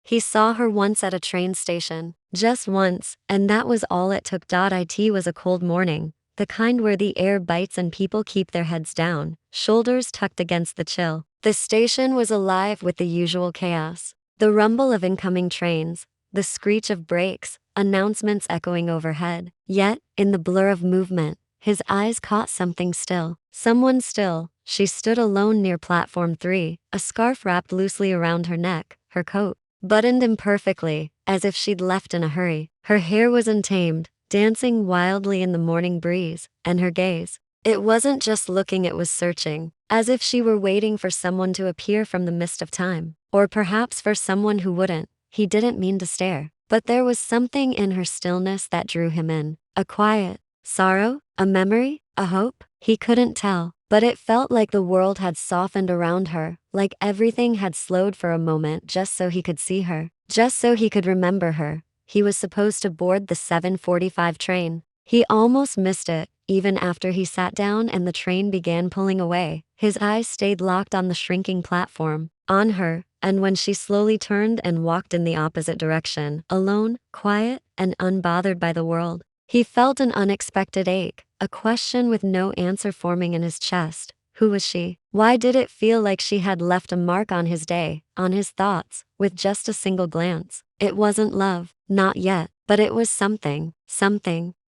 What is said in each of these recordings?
He saw her once at a train station. Just once, and that was all it took. It was a cold morning, the kind where the air bites and people keep their heads down, shoulders tucked against the chill. The station was alive with the usual chaos. The rumble of incoming trains, the screech of brakes, announcements echoing overhead. Yet, in the blur of movement, his eyes caught something still. Someone still. She stood alone near platform 3, a scarf wrapped loosely around her neck, her coat buttoned imperfectly, as if she'd left in a hurry. Her hair was untamed, dancing wildly in the morning breeze, and her gaze, it wasn't just looking, it was searching, as if she were waiting for someone to appear from the mist of time. Or perhaps for someone who wouldn't. He didn't mean to stare, but there was something in her stillness that drew him in. A quiet sorrow, a memory, a hope? He couldn't tell, but it felt like the world had softened around her, like everything had slowed for a moment just so he could see her, just so he could remember her. He was supposed to board the 7:45 train. He almost missed it, even after he sat down and the train began pulling away. His eyes stayed locked on the shrinking platform, on her, and when she slowly turned and walked in the opposite direction, alone, quiet, and unbothered by the world, he felt an unexpected ache, a question with no answer forming in his chest. Who was she? Why did it feel like she had left a mark on his day, on his thoughts, with just a single glance? It wasn't love, not yet, but it was something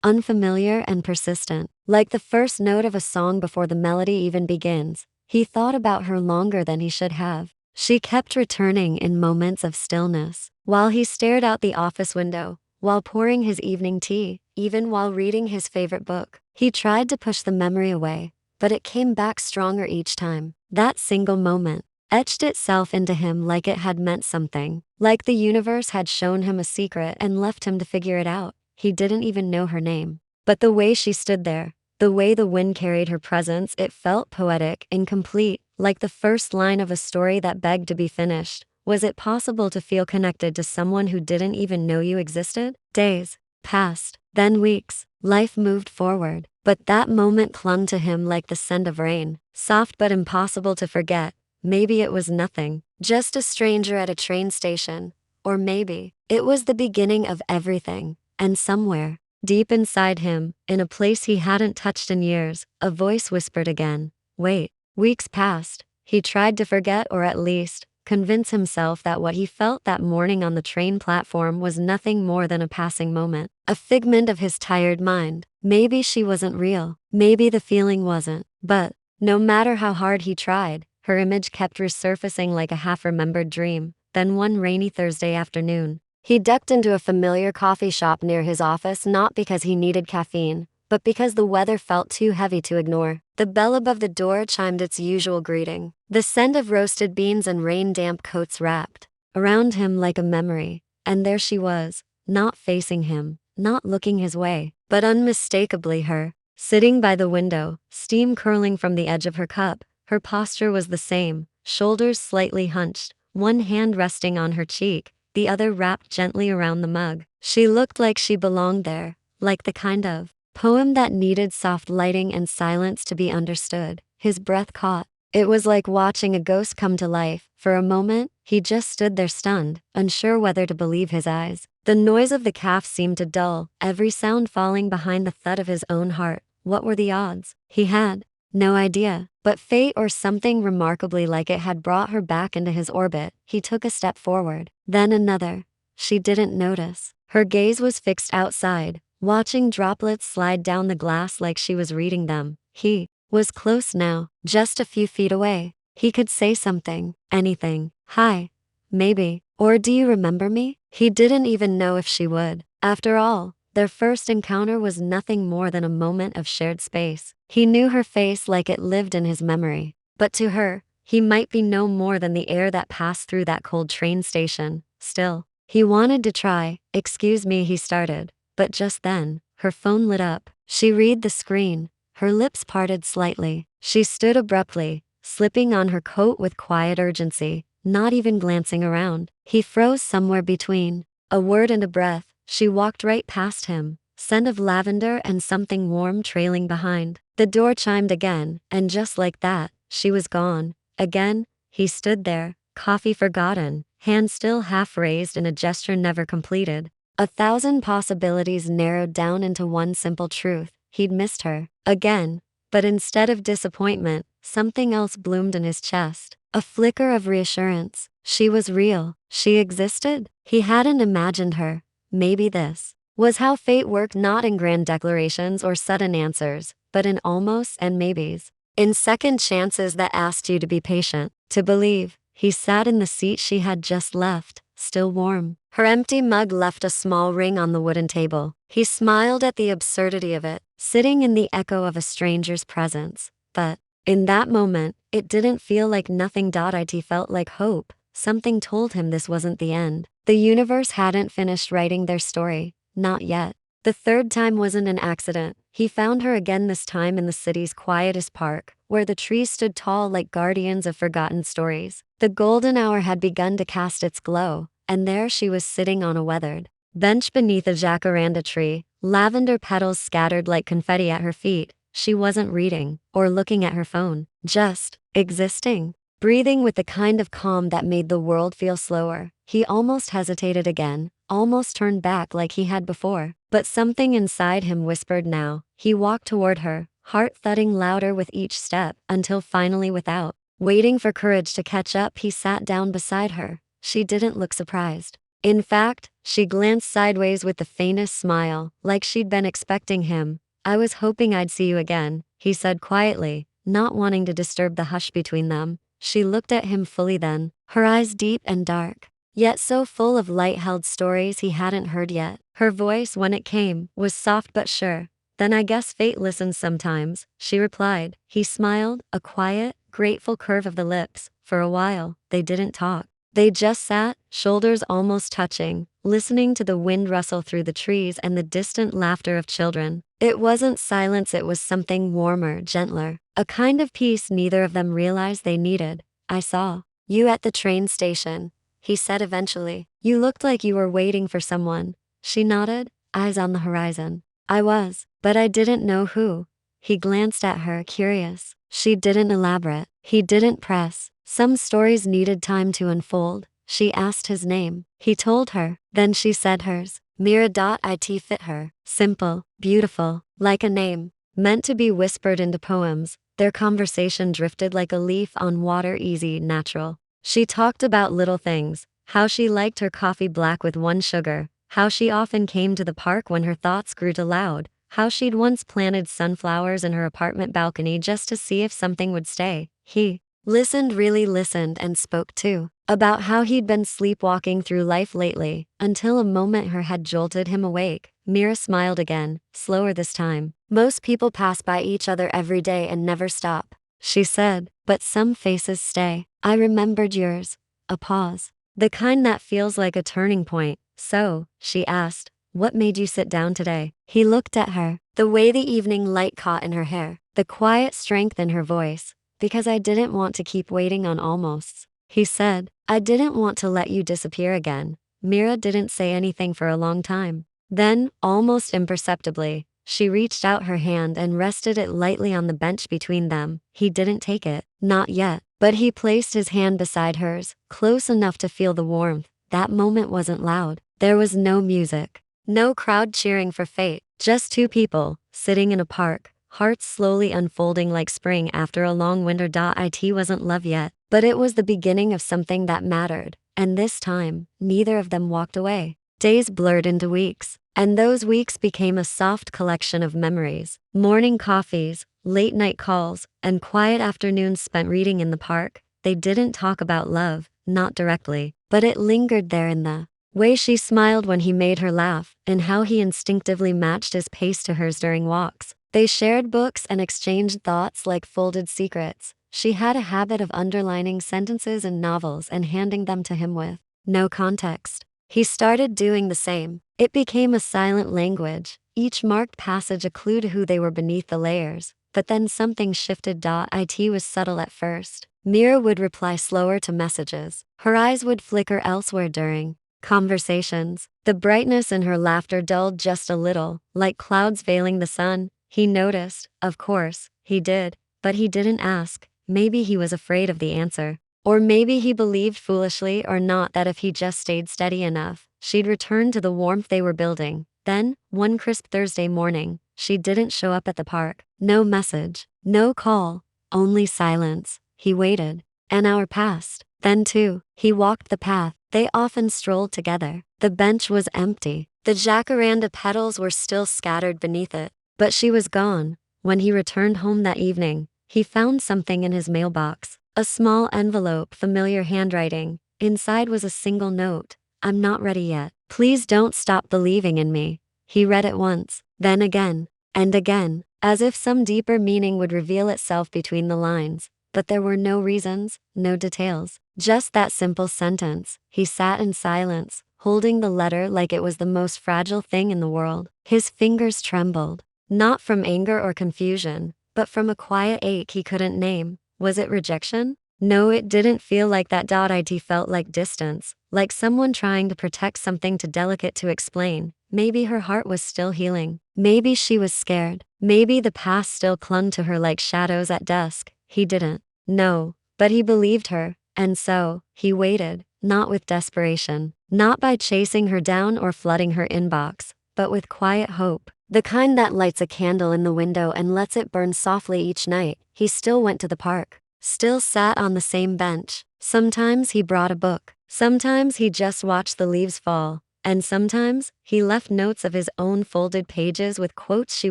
unfamiliar and persistent, like the first note of a song before the melody even begins. He thought about her longer than he should have. She kept returning in moments of stillness, while he stared out the office window, while pouring his evening tea, even while reading his favorite book. He tried to push the memory away, but it came back stronger each time. That single moment etched itself into him like it had meant something, like the universe had shown him a secret and left him to figure it out. He didn't even know her name, but the way she stood there, the way the wind carried her presence, it felt poetic, incomplete, like the first line of a story that begged to be finished. Was it possible to feel connected to someone who didn't even know you existed? Days passed, then weeks. Life moved forward, but that moment clung to him like the scent of rain, soft but impossible to forget. Maybe it was nothing, just a stranger at a train station. Or maybe it was the beginning of everything. And somewhere, deep inside him, in a place he hadn't touched in years, a voice whispered again, wait. Weeks passed. He tried to forget, or at least convince himself that what he felt that morning on the train platform was nothing more than a passing moment, a figment of his tired mind. Maybe she wasn't real. Maybe the feeling wasn't. But no matter how hard he tried, her image kept resurfacing like a half-remembered dream. Then one rainy Thursday afternoon, he ducked into a familiar coffee shop near his office, not because he needed caffeine, but because the weather felt too heavy to ignore. The bell above the door chimed its usual greeting. The scent of roasted beans and rain-damp coats wrapped around him like a memory. And there she was, not facing him, not looking his way, but unmistakably her, sitting by the window, steam curling from the edge of her cup. Her posture was the same, shoulders slightly hunched, one hand resting on her cheek, the other wrapped gently around the mug. She looked like she belonged there, like the kind of poem that needed soft lighting and silence to be understood. His breath caught. It was like watching a ghost come to life. For a moment, he just stood there stunned, unsure whether to believe his eyes. The noise of the calf seemed to dull, every sound falling behind the thud of his own heart. What were the odds? He had no idea, but fate or something remarkably like it had brought her back into his orbit. He took a step forward, then another. She didn't notice. Her gaze was fixed outside, watching droplets slide down the glass like she was reading them. He was close now, just a few feet away. He could say something, anything. Hi. Maybe. Or do you remember me? He didn't even know if she would. After all, their first encounter was nothing more than a moment of shared space. He knew her face like it lived in his memory. But to her, he might be no more than the air that passed through that cold train station. Still, he wanted to try. Excuse me, he started. But just then, her phone lit up. She read the screen. Her lips parted slightly. She stood abruptly, slipping on her coat with quiet urgency, not even glancing around. He froze somewhere between a word and a breath. She walked right past him, scent of lavender and something warm trailing behind. The door chimed again, and just like that, she was gone. Again, he stood there, coffee forgotten, hand still half raised in a gesture never completed. 1,000 possibilities narrowed down into one simple truth: he'd missed her. Again. But instead of disappointment, something else bloomed in his chest. A flicker of reassurance. She was real. She existed. He hadn't imagined her. Maybe this was how fate worked, not in grand declarations or sudden answers, but in almosts and maybes. In second chances that asked you to be patient, to believe. He sat in the seat she had just left, still warm. Her empty mug left a small ring on the wooden table. He smiled at the absurdity of it, sitting in the echo of a stranger's presence. But in that moment, it didn't feel like nothing. It felt like hope. Something told him this wasn't the end. The universe hadn't finished writing their story. Not yet. The third time wasn't an accident. He found her again, this time in the city's quietest park, where the trees stood tall like guardians of forgotten stories. The golden hour had begun to cast its glow, and there she was sitting on a weathered bench beneath a jacaranda tree, lavender petals scattered like confetti at her feet. She wasn't reading or looking at her phone, just existing, breathing with the kind of calm that made the world feel slower. He almost hesitated again, almost turned back like he had before, but something inside him whispered now. He walked toward her, heart thudding louder with each step, until finally, without waiting for courage to catch up, he sat down beside her. She didn't look surprised. In fact, she glanced sideways with the faintest smile, like she'd been expecting him. "I was hoping I'd see you again," he said quietly, not wanting to disturb the hush between them. She looked at him fully then, her eyes deep and dark, yet so full of light-held stories he hadn't heard yet. Her voice, when it came, was soft but sure. "Then I guess fate listens sometimes," she replied. He smiled, a quiet, grateful curve of the lips. For a while, they didn't talk. They just sat, shoulders almost touching, listening to the wind rustle through the trees and the distant laughter of children. It wasn't silence, it was something warmer, gentler, a kind of peace neither of them realized they needed. "I saw you at the train station," he said eventually. "You looked like you were waiting for someone." She nodded, eyes on the horizon. "I was, but I didn't know who." He glanced at her, curious. She didn't elaborate. He didn't press. Some stories needed time to unfold. She asked his name. He told her. Then she said hers. Mira.it fit her. Simple, beautiful, like a name, meant to be whispered into poems. Their conversation drifted like a leaf on water, easy, natural. She talked about little things, how she liked her coffee black with one sugar, how she often came to the park when her thoughts grew too loud, how she'd once planted sunflowers in her apartment balcony just to see if something would stay. He listened, really listened, and spoke too, about how he'd been sleepwalking through life lately, until a moment her head jolted him awake. Mira smiled again, slower this time. "Most people pass by each other every day and never stop," she said, "but some faces stay. I remembered yours." A pause. "The kind that feels like a turning point." "So," she asked, "what made you sit down today?" He looked at her, the way the evening light caught in her hair, the quiet strength in her voice. "Because I didn't want to keep waiting on almosts," he said. "I didn't want to let you disappear again." Mira didn't say anything for a long time. Then, almost imperceptibly, she reached out her hand and rested it lightly on the bench between them. He didn't take it, not yet, but he placed his hand beside hers, close enough to feel the warmth. That moment wasn't loud. There was no music, no crowd cheering for fate, just two people, sitting in a park, hearts slowly unfolding like spring after a long winter. It wasn't love yet, but it was the beginning of something that mattered, and this time, neither of them walked away. Days blurred into weeks, and those weeks became a soft collection of memories. Morning coffees, late night calls, and quiet afternoons spent reading in the park. They didn't talk about love, not directly, but it lingered there in the way she smiled when he made her laugh, and how he instinctively matched his pace to hers during walks. They shared books and exchanged thoughts like folded secrets. She had a habit of underlining sentences in novels and handing them to him with no context. He started doing the same. It became a silent language, each marked passage a clue to who they were beneath the layers. But then something shifted. It was subtle at first. Mira would reply slower to messages. Her eyes would flicker elsewhere during conversations. The brightness in her laughter dulled just a little, like clouds veiling the sun. He noticed, of course, he did, but he didn't ask. Maybe he was afraid of the answer. Or maybe he believed foolishly or not that if he just stayed steady enough, she'd return to the warmth they were building. Then, one crisp Thursday morning, she didn't show up at the park. No message, no call, only silence. He waited. An hour passed. Then two. He walked the path. They often strolled together. The bench was empty. The jacaranda petals were still scattered beneath it. But she was gone. When he returned home that evening, he found something in his mailbox. A small envelope, familiar handwriting. Inside was a single note. I'm not ready yet. Please don't stop believing in me. He read it once, then again, and again, as if some deeper meaning would reveal itself between the lines. But there were no reasons, no details. Just that simple sentence. He sat in silence, holding the letter like it was the most fragile thing in the world. His fingers trembled, not from anger or confusion, but from a quiet ache he couldn't name. Was it rejection? No, it didn't feel like that. It felt like distance, like someone trying to protect something too delicate to explain. Maybe her heart was still healing. Maybe she was scared. Maybe the past still clung to her like shadows at dusk. He didn't know, but he believed her, and so, he waited, not with desperation, not by chasing her down or flooding her inbox, but with quiet hope. The kind that lights a candle in the window and lets it burn softly each night. He still went to the park, still sat on the same bench. Sometimes he brought a book, sometimes he just watched the leaves fall, and sometimes he left notes of his own folded pages with quotes she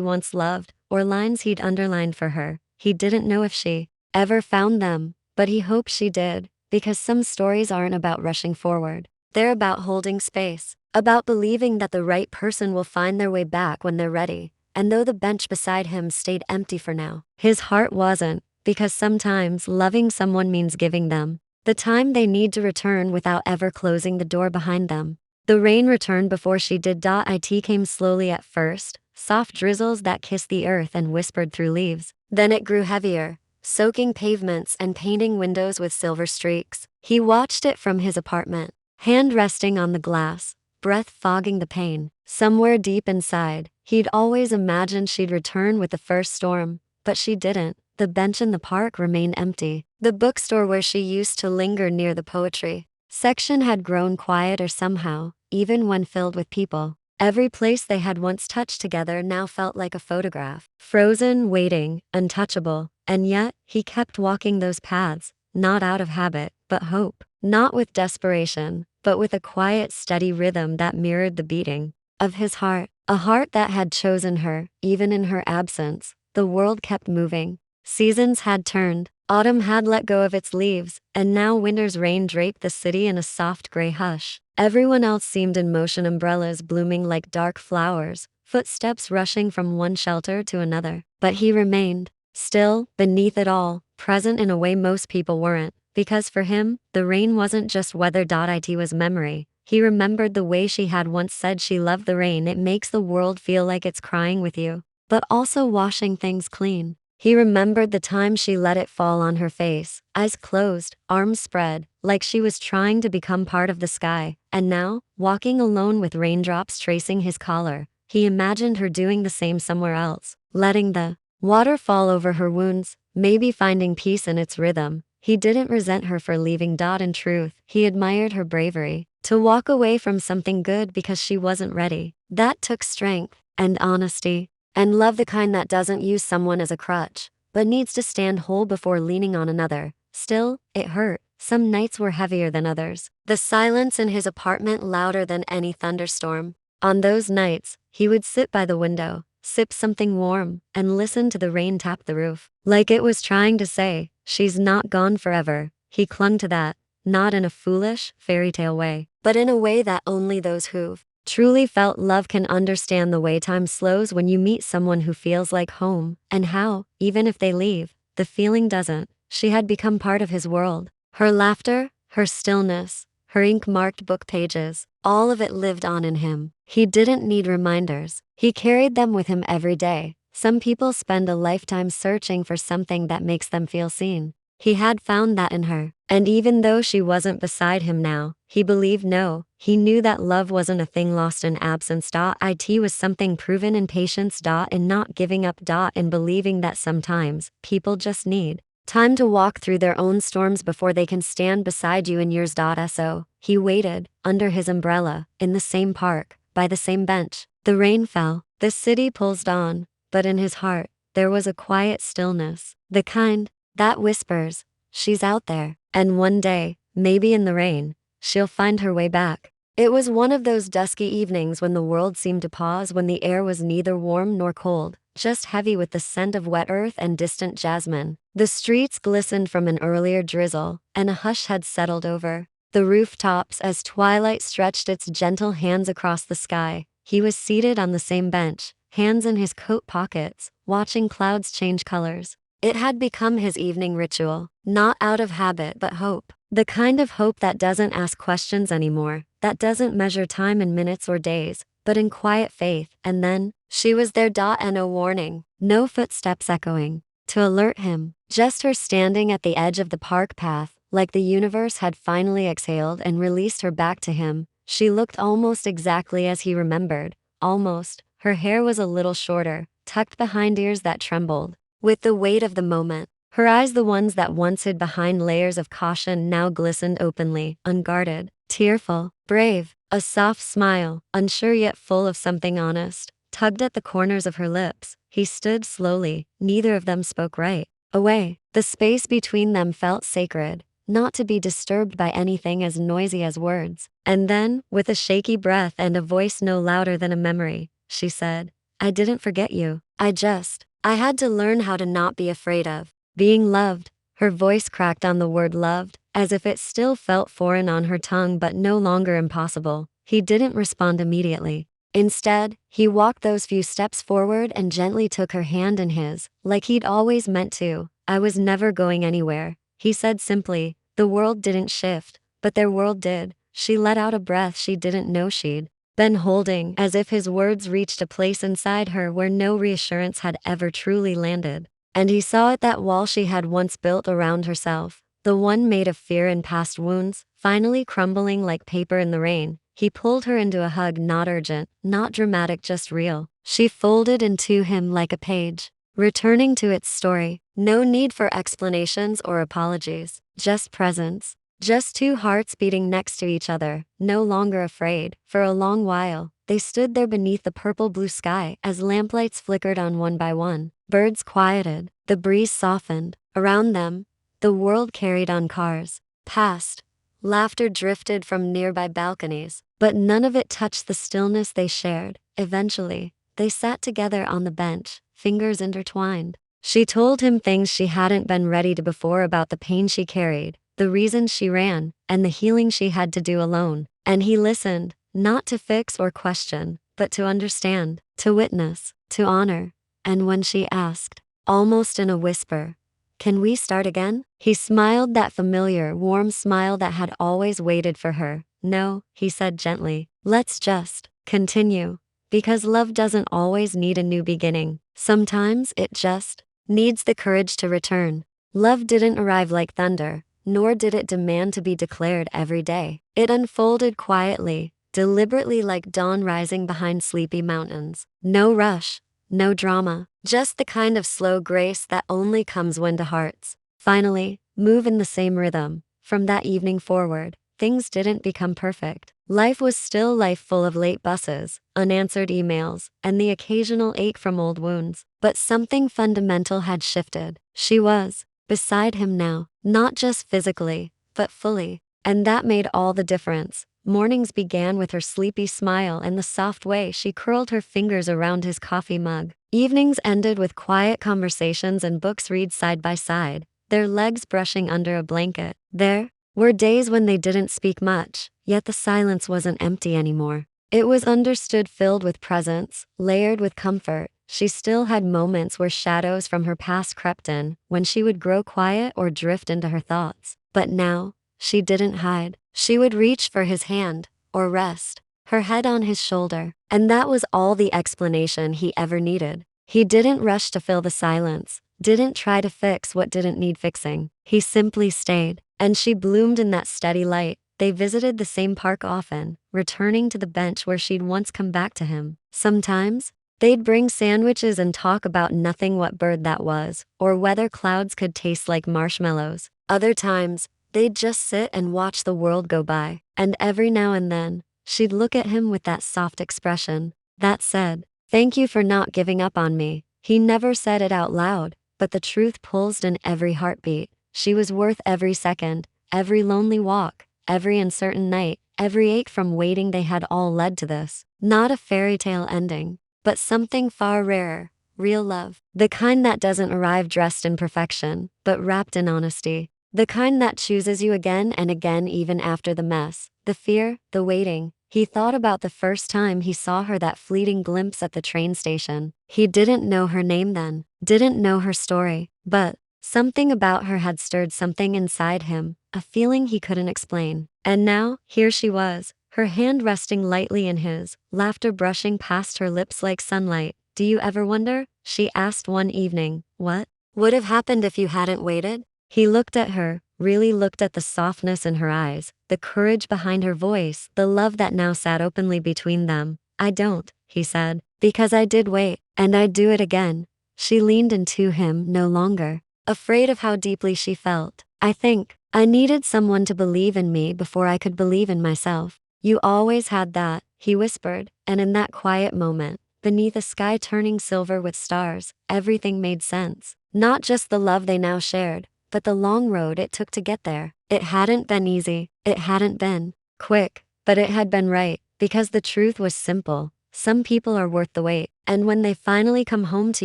once loved, or lines he'd underlined for her. He didn't know if she ever found them, but he hoped she did, because some stories aren't about rushing forward. They're about holding space, about believing that the right person will find their way back when they're ready. And though the bench beside him stayed empty for now, his heart wasn't, because sometimes loving someone means giving them the time they need to return without ever closing the door behind them. The rain returned before she did. It came slowly at first, soft drizzles that kissed the earth and whispered through leaves. Then it grew heavier, soaking pavements and painting windows with silver streaks. He watched it from his apartment, hand resting on the glass, breath fogging the pain. Somewhere deep inside, he'd always imagined she'd return with the first storm, but she didn't. The bench in the park remained empty. The bookstore where she used to linger near the poetry section had grown quieter somehow, even when filled with people. Every place they had once touched together now felt like a photograph, frozen, waiting, untouchable. And yet, he kept walking those paths, not out of habit, but hope. Not with desperation, but with a quiet, steady rhythm that mirrored the beating of his heart. A heart that had chosen her, even in her absence. The world kept moving. Seasons had turned. Autumn had let go of its leaves, and now winter's rain draped the city in a soft gray hush. Everyone else seemed in motion, umbrellas blooming like dark flowers, footsteps rushing from one shelter to another. But he remained, still, beneath it all, present in a way most people weren't. Because for him, the rain wasn't just weather. It was memory. He remembered the way she had once said she loved the rain. It makes the world feel like it's crying with you, but also washing things clean. He remembered the time she let it fall on her face, eyes closed, arms spread, like she was trying to become part of the sky. And now, walking alone with raindrops tracing his collar, he imagined her doing the same somewhere else, letting the water fall over her wounds, maybe finding peace in its rhythm. He didn't resent her for leaving. In truth, he admired her bravery to walk away from something good because she wasn't ready. That took strength and honesty. And love, the kind that doesn't use someone as a crutch, but needs to stand whole before leaning on another. Still, it hurt. Some nights were heavier than others. The silence in his apartment louder than any thunderstorm. On those nights, he would sit by the window, sip something warm, and listen to the rain tap the roof. Like it was trying to say, she's not gone forever. He clung to that, not in a foolish, fairy tale way, but in a way that only those who've truly felt love can understand. The way time slows when you meet someone who feels like home, and how, even if they leave, the feeling doesn't. She had become part of his world. Her laughter, her stillness, her ink-marked book pages, all of it lived on in him. He didn't need reminders. He carried them with him every day. Some people spend a lifetime searching for something that makes them feel seen. He had found that in her. And even though she wasn't beside him now, he believed no. He knew that love wasn't a thing lost in absence. It was something proven in patience. In not giving up. In believing that sometimes people just need Time to walk through their own storms before they can stand beside you in yours. So he waited, under his umbrella, in the same park, by the same bench. The rain fell, the city pulsed on, but in his heart, there was a quiet stillness. The kind that whispers, she's out there, and one day, maybe in the rain, she'll find her way back. It was one of those dusky evenings when the world seemed to pause, when the air was neither warm nor cold, just heavy with the scent of wet earth and distant jasmine. The streets glistened from an earlier drizzle, and a hush had settled over the rooftops as twilight stretched its gentle hands across the sky. He was seated on the same bench, hands in his coat pockets, watching clouds change colors. It had become his evening ritual, not out of habit but hope. The kind of hope that doesn't ask questions anymore, that doesn't measure time in minutes or days, but in quiet faith. And then, she was there. No warning, no footsteps echoing to alert him, just her standing at the edge of the park path, like the universe had finally exhaled and released her back to him. She looked almost exactly as he remembered, almost. Her hair was a little shorter, tucked behind ears that trembled with the weight of the moment. Her eyes, the ones that once hid behind layers of caution, now glistened openly, unguarded, tearful, brave. A soft smile, unsure yet full of something honest, tugged at the corners of her lips. He stood slowly, neither of them spoke right away. The space between them felt sacred, not to be disturbed by anything as noisy as words. And then, with a shaky breath and a voice no louder than a memory, she said, "I didn't forget you. I had to learn how to not be afraid of being loved." Her voice cracked on the word loved, as if it still felt foreign on her tongue but no longer impossible. He didn't respond immediately. Instead, he walked those few steps forward and gently took her hand in his, like he'd always meant to. "I was never going anywhere," he said simply. The world didn't shift, but their world did. She let out a breath she didn't know she'd been holding, as if his words reached a place inside her where no reassurance had ever truly landed. And he saw it, that wall she had once built around herself, the one made of fear and past wounds, finally crumbling like paper in the rain. He pulled her into a hug, not urgent, not dramatic, just real. She folded into him like a page, returning to its story. No need for explanations or apologies, just presence. Just two hearts beating next to each other, no longer afraid. For a long while, they stood there beneath the purple blue sky as lamplights flickered on one by one. Birds quieted, the breeze softened. Around them, the world carried on, cars passed, laughter drifted from nearby balconies, but none of it touched the stillness they shared. Eventually, they sat together on the bench, fingers intertwined. She told him things she hadn't been ready to before, about the pain she carried, the reasons she ran, and the healing she had to do alone. And he listened, not to fix or question, but to understand, to witness, to honor. And when she asked, almost in a whisper, "Can we start again?" he smiled, that familiar, warm smile that had always waited for her. "No," he said gently, "let's just continue. Because love doesn't always need a new beginning. Sometimes it just needs the courage to return." Love didn't arrive like thunder, nor did it demand to be declared every day. It unfolded quietly, deliberately, like dawn rising behind sleepy mountains. No rush, no drama, just the kind of slow grace that only comes when two hearts finally move in the same rhythm. From that evening forward, things didn't become perfect. Life was still life, full of late buses, unanswered emails, and the occasional ache from old wounds. But something fundamental had shifted. She was beside him now, not just physically, but fully. And that made all the difference. Mornings began with her sleepy smile and the soft way she curled her fingers around his coffee mug. Evenings ended with quiet conversations and books read side by side, their legs brushing under a blanket. There were days when they didn't speak much, yet the silence wasn't empty anymore. It was understood, filled with presence, layered with comfort. She still had moments where shadows from her past crept in, when she would grow quiet or drift into her thoughts. But now, she didn't hide. She would reach for his hand, or rest her head on his shoulder. And that was all the explanation he ever needed. He didn't rush to fill the silence, didn't try to fix what didn't need fixing. He simply stayed, and she bloomed in that steady light. They visited the same park often, returning to the bench where she'd once come back to him. Sometimes, They'd bring sandwiches and talk about nothing what bird that was, or whether clouds could taste like marshmallows. Other times, they'd just sit and watch the world go by, and every now and then, she'd look at him with that soft expression that said, "Thank you for not giving up on me." He never said it out loud, but the truth pulsed in every heartbeat. She was worth every second, every lonely walk, every uncertain night, every ache from waiting. They had all led to this. Not a fairy tale ending, but something far rarer, real love. The kind that doesn't arrive dressed in perfection, but wrapped in honesty. The kind that chooses you again and again even after the mess, the fear, the waiting. He thought about the first time he saw her, that fleeting glimpse at the train station. He didn't know her name then, didn't know her story, but something about her had stirred something inside him, a feeling he couldn't explain. And now, here she was, her hand resting lightly in his, laughter brushing past her lips like sunlight. "Do you ever wonder?" she asked one evening. "What would have happened if you hadn't waited?" He looked at her, really looked at the softness in her eyes, the courage behind her voice, the love that now sat openly between them. "I don't," he said, "because I did wait, and I'd do it again." She leaned into him, no longer afraid of how deeply she felt. "I think I needed someone to believe in me before I could believe in myself." "You always had that," he whispered, and in that quiet moment, beneath a sky turning silver with stars, everything made sense. Not just the love they now shared, but the long road it took to get there. It hadn't been easy, it hadn't been quick, but it had been right, because the truth was simple. Some people are worth the wait, and when they finally come home to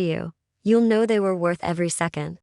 you, you'll know they were worth every second.